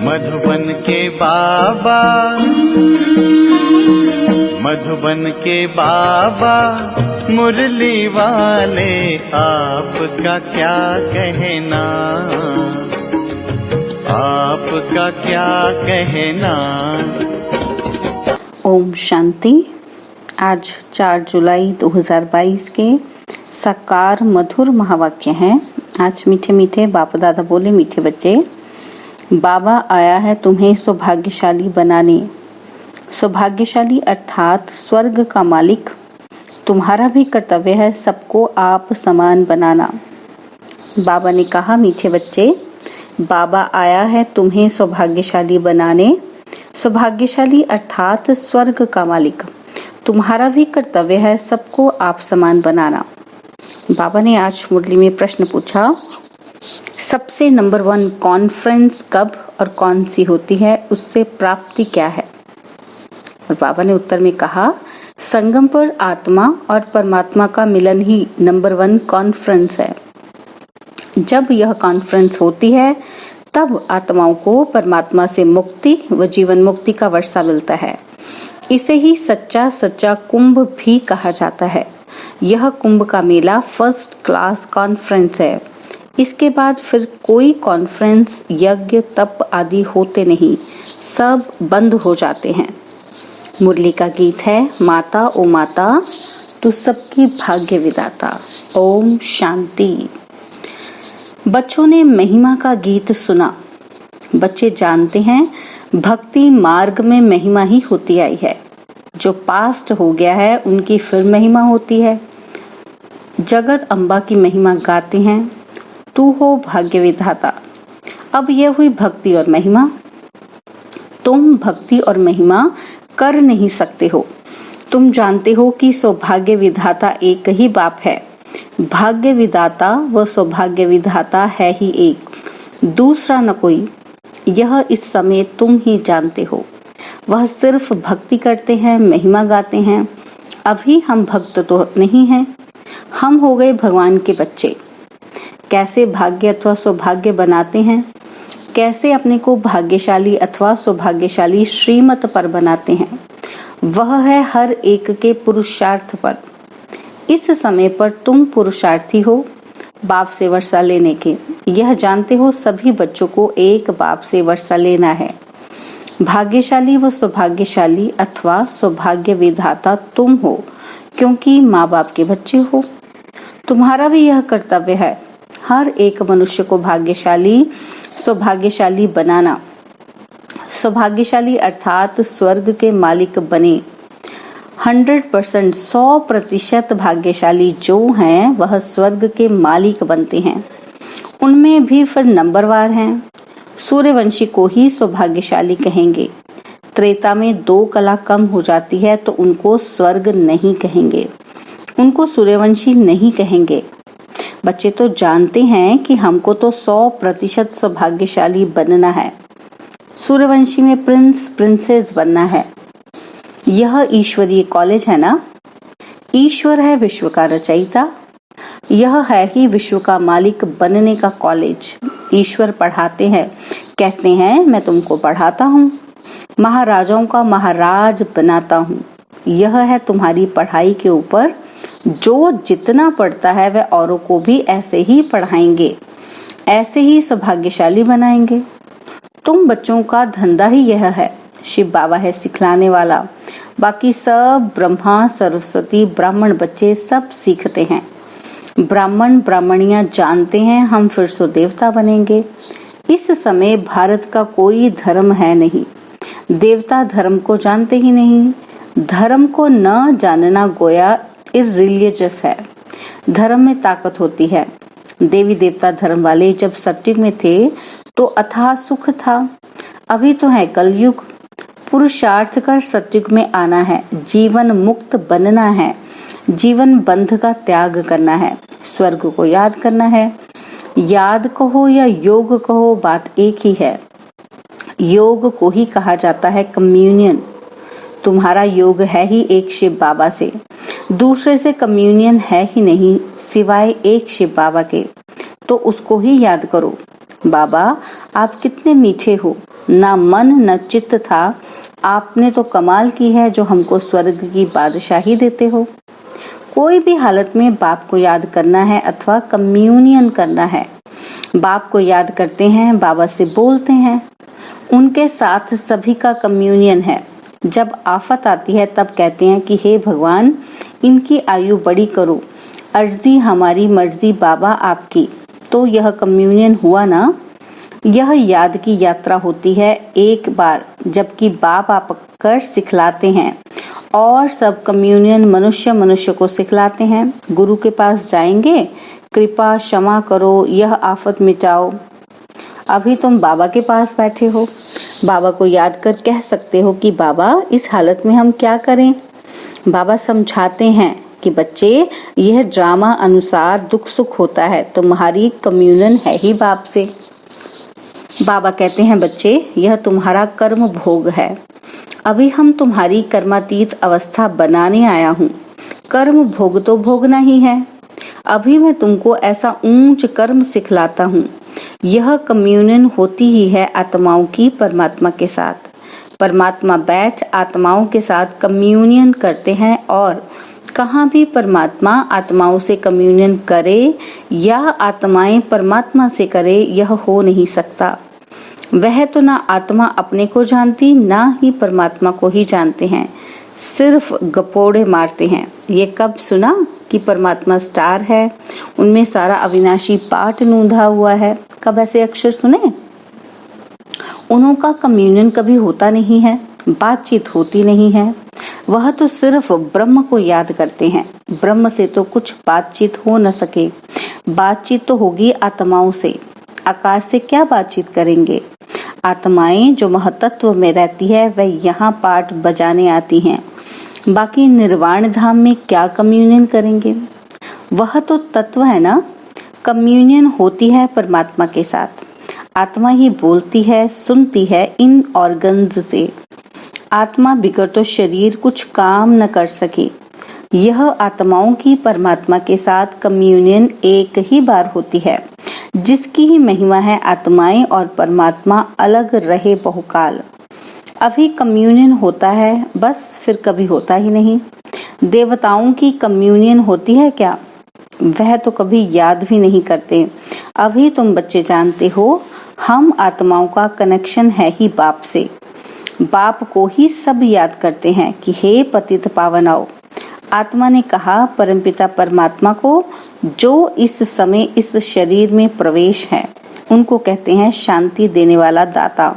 मधुबन के बाबा, मधुबन के बाबा मुरली वाले, आपका क्या कहना, आपका क्या कहना। ओम शांति। आज 4 जुलाई 2022 के साकार मधुर महावाक्य हैं। आज मीठे मीठे बाप दादा बोले, मीठे बच्चे, बाबा आया है तुम्हें सौभाग्यशाली बनाने। सौभाग्यशाली अर्थात स्वर्ग का मालिक। तुम्हारा भी कर्तव्य है सबको आप समान बनाना। बाबा ने कहा, मीठे बच्चे, बाबा आया है तुम्हें सौभाग्यशाली बनाने। सौभाग्यशाली अर्थात स्वर्ग का मालिक। तुम्हारा भी कर्तव्य है सबको आप समान बनाना। बाबा ने आज मुरली में प्रश्न पूछा, सबसे नंबर 1 कॉन्फ्रेंस कब और कौन सी होती है, उससे प्राप्ति क्या है? और बाबा ने उत्तर में कहा, संगम पर आत्मा और परमात्मा का मिलन ही नंबर 1 कॉन्फ्रेंस है। जब यह कॉन्फ्रेंस होती है तब आत्माओं को परमात्मा से मुक्ति व जीवन मुक्ति का वर्षा मिलता है। इसे ही सच्चा सच्चा कुंभ भी कहा जाता है। यह कुंभ का मेला फर्स्ट क्लास कॉन्फ्रेंस है। इसके बाद फिर कोई कॉन्फ्रेंस, यज्ञ, तप आदि होते नहीं, सब बंद हो जाते हैं। मुरली का गीत है, माता ओ माता तू सबकी भाग्य विदाता। ओम शांति। बच्चों ने महिमा का गीत सुना। बच्चे जानते हैं भक्ति मार्ग में महिमा ही होती आई है। जो पास्ट हो गया है उनकी फिर महिमा होती है। जगत अम्बा की महिमा गाते हैं, तू हो भाग्य विधाता। अब यह हुई भक्ति और महिमा। तुम भक्ति और महिमा कर नहीं सकते हो। तुम जानते हो कि सौभाग्य विधाता एक ही बाप है। भाग्य विधाता व सौभाग्य विधाता है ही एक, दूसरा न कोई। यह इस समय तुम ही जानते हो। वह सिर्फ भक्ति करते हैं, महिमा गाते हैं। अभी हम भक्त तो नहीं हैं, हम हो गए भगवान के बच्चे। कैसे भाग्य अथवा सौभाग्य बनाते हैं, कैसे अपने को भाग्यशाली अथवा सौभाग्यशाली श्रीमत पर बनाते हैं, वह है हर एक के पुरुषार्थ पर। इस समय पर तुम पुरुषार्थी हो बाप से वर्षा लेने के। यह जानते हो सभी बच्चों को एक बाप से वर्षा लेना है। भाग्यशाली व सौभाग्यशाली अथवा सौभाग्य विधाता तुम हो, क्योंकि माँ बाप के बच्चे हो। तुम्हारा भी यह कर्तव्य है हर एक मनुष्य को भाग्यशाली सौभाग्यशाली बनाना। सौभाग्यशाली अर्थात स्वर्ग के मालिक बने। 100% 100% भाग्यशाली जो हैं वह स्वर्ग के मालिक बनते हैं। उनमें भी फिर नंबरवार हैं। सूर्यवंशी को ही सौभाग्यशाली कहेंगे। त्रेता में 2 कला कम हो जाती है तो उनको स्वर्ग नहीं कहेंगे, उनको सूर्यवंशी नहीं कहेंगे। बच्चे तो जानते हैं कि हमको तो 100% सौभाग्यशाली बनना है। सूर्यवंशी में प्रिंस प्रिंसेस बनना है। यह ईश्वरीय कॉलेज है ना। ईश्वर है विश्व का रचयिता। यह है ही विश्व का मालिक बनने का कॉलेज। ईश्वर पढ़ाते हैं, कहते हैं मैं तुमको पढ़ाता हूँ, महाराजाओं का महाराज बनाता हूँ। यह है तुम्हारी पढ़ाई के ऊपर। जो जितना पढ़ता है वह औरों को भी ऐसे ही पढ़ाएंगे, ऐसे ही सौभाग्यशाली बनाएंगे। तुम बच्चों का धंधा ही यह है। शिव बाबा है सिखलाने वाला। बाकी सब ब्रह्मा, सरस्वती, ब्राह्मण बच्चे सब सीखते हैं। ब्राह्मण ब्राह्मणियां जानते हैं हम फिर सो देवता बनेंगे। इस समय भारत का कोई धर्म है नहीं। देवता धर्म को जानते ही नहीं। धर्म को न जानना गोया इररिलीजियस है। धर्म में ताकत होती है। देवी देवता धर्म वाले जब सतयुग में थे तो अथाह सुख था। अभी तो है कलयुग। पुरुषार्थ कर सतयुग में आना है। जीवन मुक्त बनना है। जीवन बंध का त्याग करना है। स्वर्ग को याद करना है। याद कहो या योग कहो, बात एक ही है। योग को ही कहा जाता है कम्युनियन। तुम्हारा योग है ही एक शिव बाबा से, दूसरे से कम्युनियन है ही नहीं सिवाय एक शिव बाबा के। तो उसको ही याद करो। बाबा आप कितने मीठे हो, ना मन न चित्त था, आपने तो कमाल की है जो हमको स्वर्ग की बादशाही देते हो। कोई भी हालत में बाप को याद करना है अथवा कम्युनियन करना है। बाप को याद करते हैं, बाबा से बोलते हैं, उनके साथ सभी का कम्युनियन है। जब आफत आती है तब कहते हैं कि हे भगवान, इनकी आयु बड़ी करो, अर्जी हमारी मर्जी बाबा आपकी। तो यह कम्युनियन हुआ ना। यह याद की यात्रा होती है एक बार, जबकि बाप आकर सिखलाते हैं और सब कम्युनियन मनुष्य को सिखलाते हैं। गुरु के पास जाएंगे, कृपा क्षमा करो, यह आफत मिटाओ। अभी तुम बाबा के पास बैठे हो, बाबा को याद कर कह सकते हो कि बाबा इस हालत में हम क्या करें। बाबा समझाते हैं कि बच्चे, यह ड्रामा अनुसार दुख सुख होता है, तुम्हारी कम्युनियन है ही बाप से। बाबा कहते हैं बच्चे, यह तुम्हारा कर्म भोग है। अभी हम तुम्हारी कर्मातीत अवस्था बनाने आया हूँ। कर्म भोग तो भोगना ही है। अभी मैं तुमको ऐसा ऊंच कर्म सिखलाता हूँ। यह कम्युनियन होती ही है आत्माओं की परमात्मा के साथ। परमात्मा बैठ आत्माओं के साथ कम्युनियन करते हैं, और कहाँ भी परमात्मा आत्माओं से कम्युनियन करे या आत्माएं परमात्मा से करे, यह हो नहीं सकता। वह तो ना आत्मा अपने को जानती, ना ही परमात्मा को ही जानते हैं, सिर्फ गपोड़े मारते हैं। ये कब सुना कि परमात्मा स्टार है, उनमें सारा अविनाशी पाठ नूंधा हुआ है। कब ऐसे अक्षर सुने? उनका कम्युनियन कभी होता नहीं है, बातचीत होती नहीं है। वह तो सिर्फ ब्रह्म को याद करते हैं। ब्रह्म से तो कुछ बातचीत हो न सके। बातचीत तो होगी आत्माओं से। आकाश से क्या बातचीत करेंगे? आत्माएं जो महतत्व में रहती है वह यहाँ पाठ बजाने आती हैं। बाकी निर्वाण धाम में क्या कम्युनियन करेंगे? वह तो तत्व है ना। कम्युनियन होती है परमात्मा के साथ। आत्मा ही बोलती है, सुनती है इन ऑर्गन्स से। आत्मा बिगड़ तो शरीर कुछ काम न कर सके। यह आत्माओं की परमात्मा के साथ कम्युनियन एक ही बार होती है, जिसकी ही महिमा है आत्माएं और परमात्मा अलग रहे बहुकाल। अभी कम्युनियन होता है बस, फिर कभी होता ही नहीं। देवताओं की कम्युनियन होती है क्या? वह तो कभी याद भी नहीं करते। अभी तुम बच्चे जानते हो, हम आत्माओं का कनेक्शन है ही बाप से। बाप को ही सब याद करते हैं कि हे पतित पावन आओ। आत्मा ने कहा परमपिता परमात्मा को, जो इस समय इस शरीर में प्रवेश है, उनको कहते हैं शांति देने वाला दाता।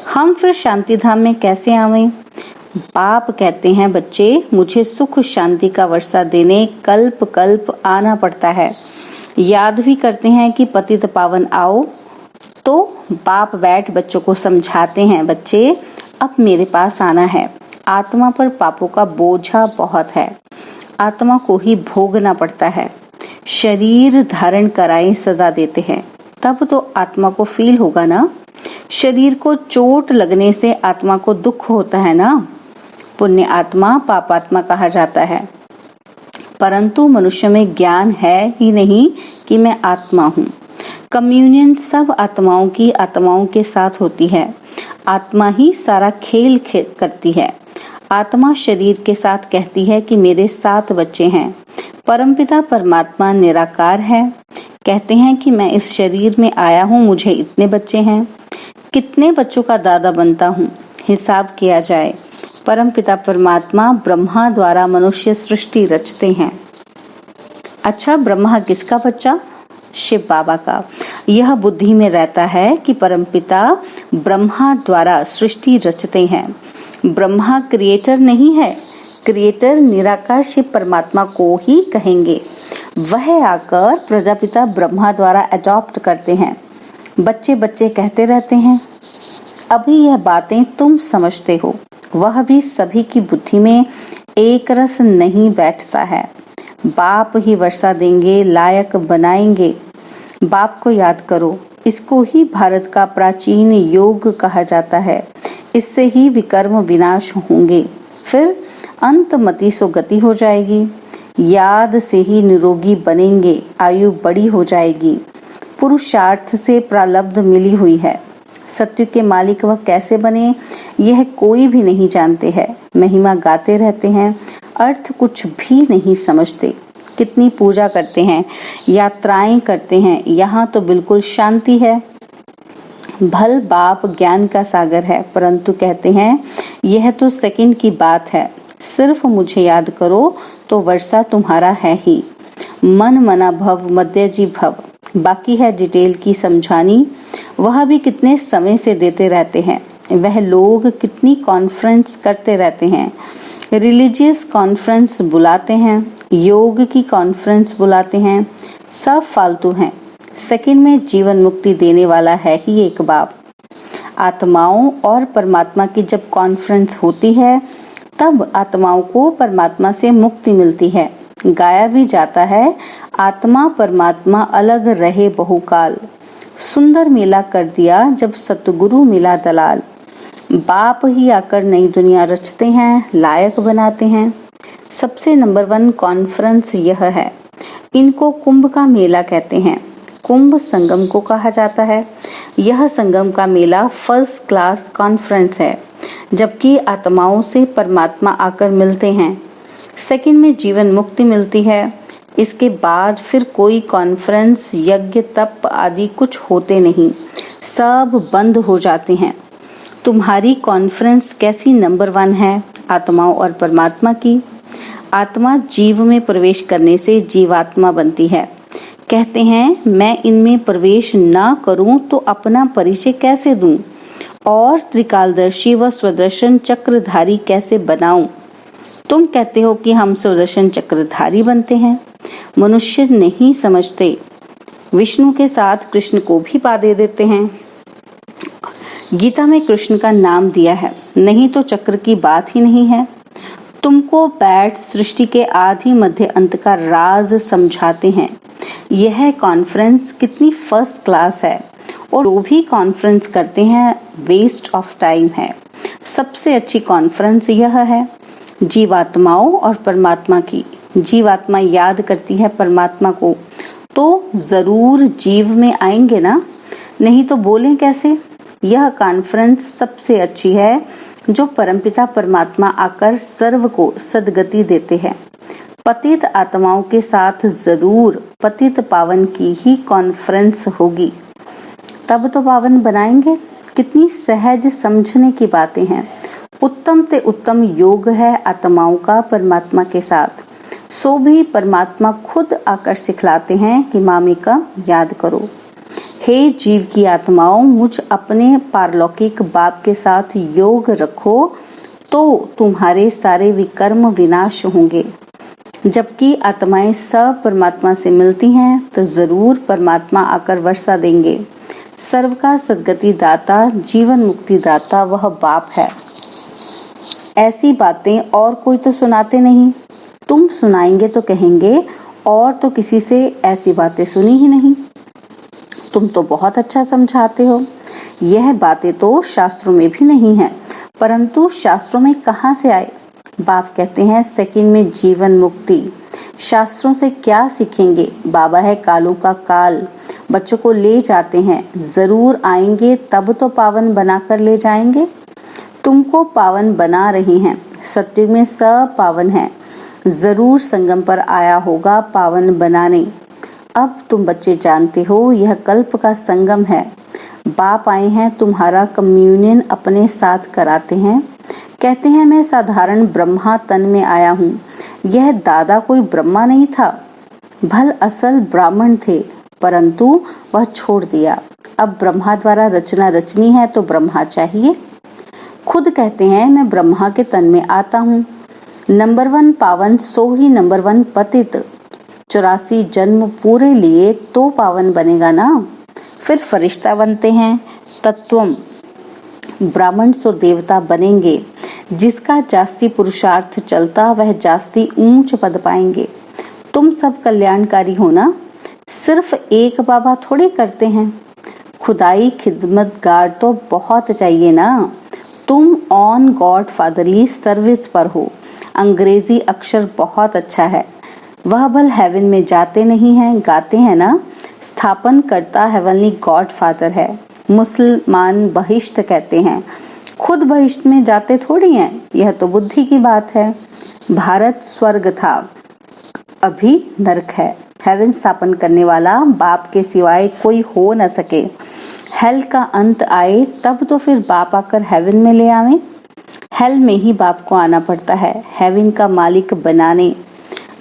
हम फिर शांति धाम में कैसे आवें? बाप कहते हैं बच्चे, मुझे सुख शांति का वर्षा देने कल्प कल्प आना पड़ता है। याद भी करते हैं कि पतित पावन आओ। तो बाप बैठ बच्चों को समझाते हैं, बच्चे अब मेरे पास आना है। आत्मा पर पापों का बोझा बहुत है, आत्मा को ही भोगना पड़ता है। शरीर धारण कराए सजा देते हैं, तब तो आत्मा को फील होगा ना। शरीर को चोट लगने से आत्मा को दुख होता है ना। पुण्य आत्मा पापात्मा कहा जाता है, परंतु मनुष्य में ज्ञान है ही नहीं कि मैं आत्मा हूँ। कम्युनियन सब आत्माओं की आत्माओं के साथ होती है। आत्मा ही सारा खेल करती है। आत्मा शरीर के साथ कहती है कि मेरे 7 बच्चे हैं। परमपिता परमात्मा निराकार है, कहते हैं कि मैं इस शरीर में आया हूँ, मुझे इतने बच्चे हैं। कितने बच्चों का दादा बनता हूँ, हिसाब किया जाए। परमपिता परमात्मा ब्रह्मा द्वारा मनुष्य सृष्टि रचते हैं। अच्छा, ब्रह्मा किसका बच्चा? शिव बाबा का। यह बुद्धि में रहता है कि परमपिता ब्रह्मा द्वारा सृष्टि रचते हैं। ब्रह्मा क्रिएटर नहीं है, क्रिएटर निराकार शिव परमात्मा को ही कहेंगे। वह आकर प्रजापिता ब्रह्मा द्वारा अडॉप्ट करते हैं। बच्चे बच्चे कहते रहते हैं। अभी यह बातें तुम समझते हो, वह भी सभी की बुद्धि में एक रस नहीं बैठता है। बाप ही वर्षा देंगे, लायक बनाएंगे। बाप को याद करो, इसको ही भारत का प्राचीन योग कहा जाता है। इससे ही विकर्म विनाश होंगे, फिर अंतमति सो गति हो जाएगी। याद से ही निरोगी बनेंगे, आयु बड़ी हो जाएगी। पुरुषार्थ से प्रारब्ध मिली हुई है, सत्युग के मालिक वह कैसे बने, यह कोई भी नहीं जानते हैं। महिमा गाते रहते हैं, अर्थ कुछ भी नहीं समझते। कितनी पूजा करते हैं, यात्राएं करते हैं, यहाँ तो बिल्कुल शांति है। भल बाप ज्ञान का सागर है, परंतु कहते हैं यह तो सेकंड की बात है। सिर्फ मुझे याद करो तो वर्षा तुम्हारा है ही। मन मना भव मध्य जी भव, बाकी है डिटेल की समझानी। वह भी कितने समय से देते रहते हैं। वह लोग कितनी कॉन्फ्रेंस करते रहते हैं। रिलीजियस कॉन्फ्रेंस बुलाते हैं, योग की कॉन्फ्रेंस बुलाते हैं, सब फालतू हैं। सेकंड में जीवन मुक्ति देने वाला है ही एक बाप। आत्माओं और परमात्मा की जब कॉन्फ्रेंस होती है तब आत्माओं को परमात्मा से मुक्ति मिलती है। गाया भी जाता है, आत्मा परमात्मा अलग रहे बहुकाल। सुंदर मेला कर दिया जब सतगुरु मिला दलाल। बाप ही आकर नई दुनिया रचते हैं, लायक बनाते हैं। सबसे नंबर 1 कॉन्फ्रेंस यह है। इनको कुंभ का मेला कहते हैं। कुंभ संगम को कहा जाता है। यह संगम का मेला फर्स्ट क्लास कॉन्फ्रेंस है, जबकि आत्माओं से परमात्मा आकर मिलते हैं। सेकंड में जीवन मुक्ति मिलती है। इसके बाद फिर कोई कॉन्फ्रेंस, यज्ञ, तप आदि कुछ होते नहीं, सब बंद हो जाते हैं। तुम्हारी कॉन्फ्रेंस कैसी नंबर 1 है, आत्माओं और परमात्मा की। आत्मा जीव में प्रवेश करने से जीवात्मा बनती है। कहते हैं मैं इनमें प्रवेश ना करूं तो अपना परिचय कैसे दूं और त्रिकालदर्शी व स्वदर्शन चक्रधारी कैसे बनाऊं। तुम कहते हो कि हम स्वदर्शन चक्रधारी बनते हैं। मनुष्य नहीं समझते, विष्णु के साथ कृष्ण को भी पा दे देते हैं। गीता में कृष्ण का नाम दिया है, नहीं तो चक्र की बात ही नहीं है। तुमको बैठ सृष्टि के आदि मध्य अंत का राज समझाते हैं। यह कॉन्फ्रेंस कितनी फर्स्ट क्लास है, और जो भी कॉन्फ्रेंस करते हैं वेस्ट ऑफ टाइम है। सबसे अच्छी कॉन्फ्रेंस यह है जीवात्माओं और परमात्मा की। जीवात्मा याद करती है परमात्मा को तो जरूर जीव में आएंगे ना, नहीं तो बोलें कैसे। यह कॉन्फ्रेंस सबसे अच्छी है जो परमपिता परमात्मा आकर सर्व को सद्गति देते हैं। पतित आत्माओं के साथ जरूर पतित पावन की ही कॉन्फ्रेंस होगी, तब तो पावन बनाएंगे। कितनी सहज समझने की बातें हैं। उत्तम ते उत्तम योग है आत्माओं का परमात्मा के साथ। सो भी परमात्मा खुद आकर सिखलाते हैं कि मामी का याद करो। हे जीव की आत्माओं, मुझ अपने पारलौकिक बाप के साथ योग रखो तो तुम्हारे सारे विकर्म विनाश होंगे। जबकि आत्माएं सब परमात्मा से मिलती हैं तो जरूर परमात्मा आकर वर्षा देंगे। सर्व का सद्गति दाता, जीवन मुक्ति दाता वह बाप है। ऐसी बातें और कोई तो सुनाते नहीं। तुम सुनाएंगे तो कहेंगे और तो किसी से ऐसी बातें सुनी ही नहीं। तुम तो बहुत अच्छा समझाते हो। यह बातें तो शास्त्रों में भी नहीं है, परंतु शास्त्रों में कहाँ से आए। बाप कहते हैं सेकंड में जीवन मुक्ति। शास्त्रों से क्या सीखेंगे। बाबा है कालों का काल, बच्चों को ले जाते हैं। जरूर आएंगे तब तो पावन बनाकर ले जाएंगे। तुमको पावन बना रही हैं। सत्युग में सब पावन है, जरूर संगम पर आया होगा पावन बनाने। अब तुम बच्चे जानते हो यह कल्प का संगम है। बाप आए हैं तुम्हारा कम्युनियन अपने साथ कराते हैं। कहते हैं मैं साधारण ब्रह्मा तन में आया हूँ। यह दादा कोई ब्रह्मा नहीं था, भल असल ब्राह्मण थे, परंतु वह छोड़ दिया। अब ब्रह्मा द्वारा रचना रचनी है तो ब्रह्मा चाहिए। खुद कहते हैं मैं ब्रह्मा के तन में आता हूँ। नंबर 1 पावन सो ही नंबर 1 पतित। 84 जन्म पूरे लिए तो पावन बनेगा ना। फिर फरिश्ता बनते हैं। तत्वम ब्राह्मण सो देवता बनेंगे। जिसका जास्ती पुरुषार्थ चलता वह जास्ती ऊंच पद पाएंगे। तुम सब कल्याणकारी हो ना, सिर्फ एक बाबा थोड़े करते हैं। खुदाई खिदमतगार तो बहुत चाहिए ना। तुम ऑन गॉड फादरली सर्विस पर हो। अंग्रेजी अक्षर बहुत अच्छा है। वह भल हेवन में जाते नहीं हैं, गाते हैं ना। स्थापन करता हेवनली गॉड फादर है। मुसलमान बहिष्ट कहते हैं, खुद बहिष्ट में जाते थोड़ी हैं, यह तो बुद्धि की बात है। भारत स्वर्ग था, अभी नरक है। हेवन स्थापन करने वाला बाप के सिवाय कोई हो न सके। हेल का अंत आए तब तो फिर बाप आकर हेवन में ले आवे। हेल में ही बाप को आना पड़ता है हेवन का मालिक बनाने।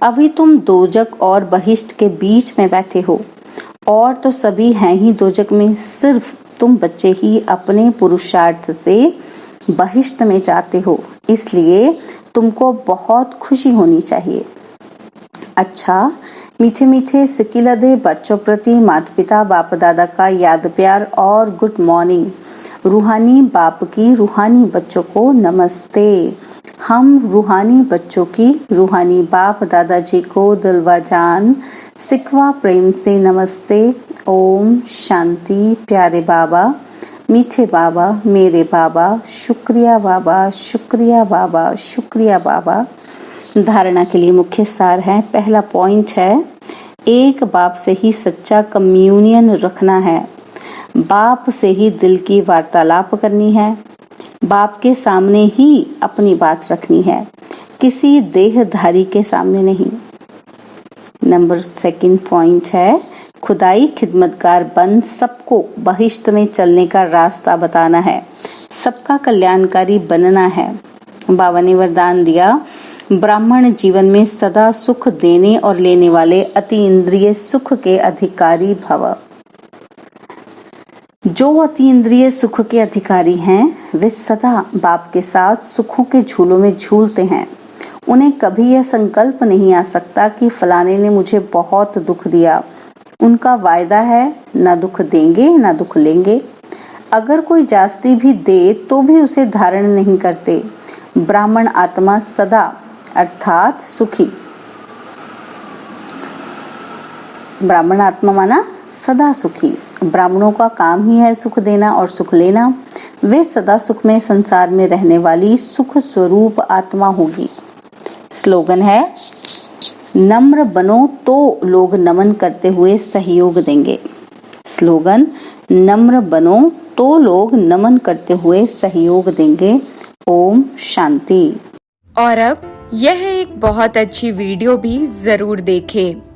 अभी तुम दोजक और बहिष्ट के बीच में बैठे हो, और तो सभी हैं ही दोजक में, सिर्फ तुम बच्चे ही अपने पुरुषार्थ से बहिष्ट में जाते हो, इसलिए तुमको बहुत खुशी होनी चाहिए। अच्छा, मीठे मीठे सिकिलदे बच्चों प्रति माता पिता बाप दादा का याद प्यार और गुड मॉर्निंग। रूहानी बाप की रूहानी बच्चों को नमस्ते। हम रूहानी बच्चों की रूहानी बाप दादाजी को दिलवा जान सिकवा प्रेम से नमस्ते। ओम शांति। प्यारे बाबा, मीठे बाबा, मेरे बाबा, शुक्रिया बाबा, शुक्रिया बाबा, शुक्रिया बाबा। धारणा के लिए मुख्य सार है। पहला पॉइंट है, एक बाप से ही सच्चा कम्युनियन रखना है। बाप से ही दिल की वार्तालाप करनी है। बाप के सामने ही अपनी बात रखनी है, किसी देहधारी के सामने नहीं। नंबर सेकंड पॉइंट है, खुदाई खिदमतगार बन सबको बहिष्ट में चलने का रास्ता बताना है, सबका कल्याणकारी बनना है। बाबा ने वरदान दिया, ब्राह्मण जीवन में सदा सुख देने और लेने वाले अतीन्द्रिय सुख के अधिकारी भव। जो अतीन्द्रिय सुख के अधिकारी हैं, वे सदा बाप के साथ सुखों के झूलों में झूलते हैं। उन्हें कभी यह संकल्प नहीं आ सकता कि फलाने ने मुझे बहुत दुख दिया। उनका वायदा है, ना दुख देंगे ना दुख लेंगे। अगर कोई जास्ती भी दे तो भी उसे धारण नहीं करते। ब्राह्मण आत्मा सदा अर्थात सुखी। ब्राह्मण आत्मा माना सदा सुखी। ब्राह्मणों का काम ही है सुख देना और सुख लेना। वे सदा सुख में संसार में रहने वाली सुख स्वरूप आत्मा होगी। स्लोगन है, नम्र बनो तो लोग नमन करते हुए सहयोग देंगे। स्लोगन, नम्र बनो तो लोग नमन करते हुए सहयोग देंगे। ओम शांति। और अब यह एक बहुत अच्छी वीडियो भी जरूर देखें।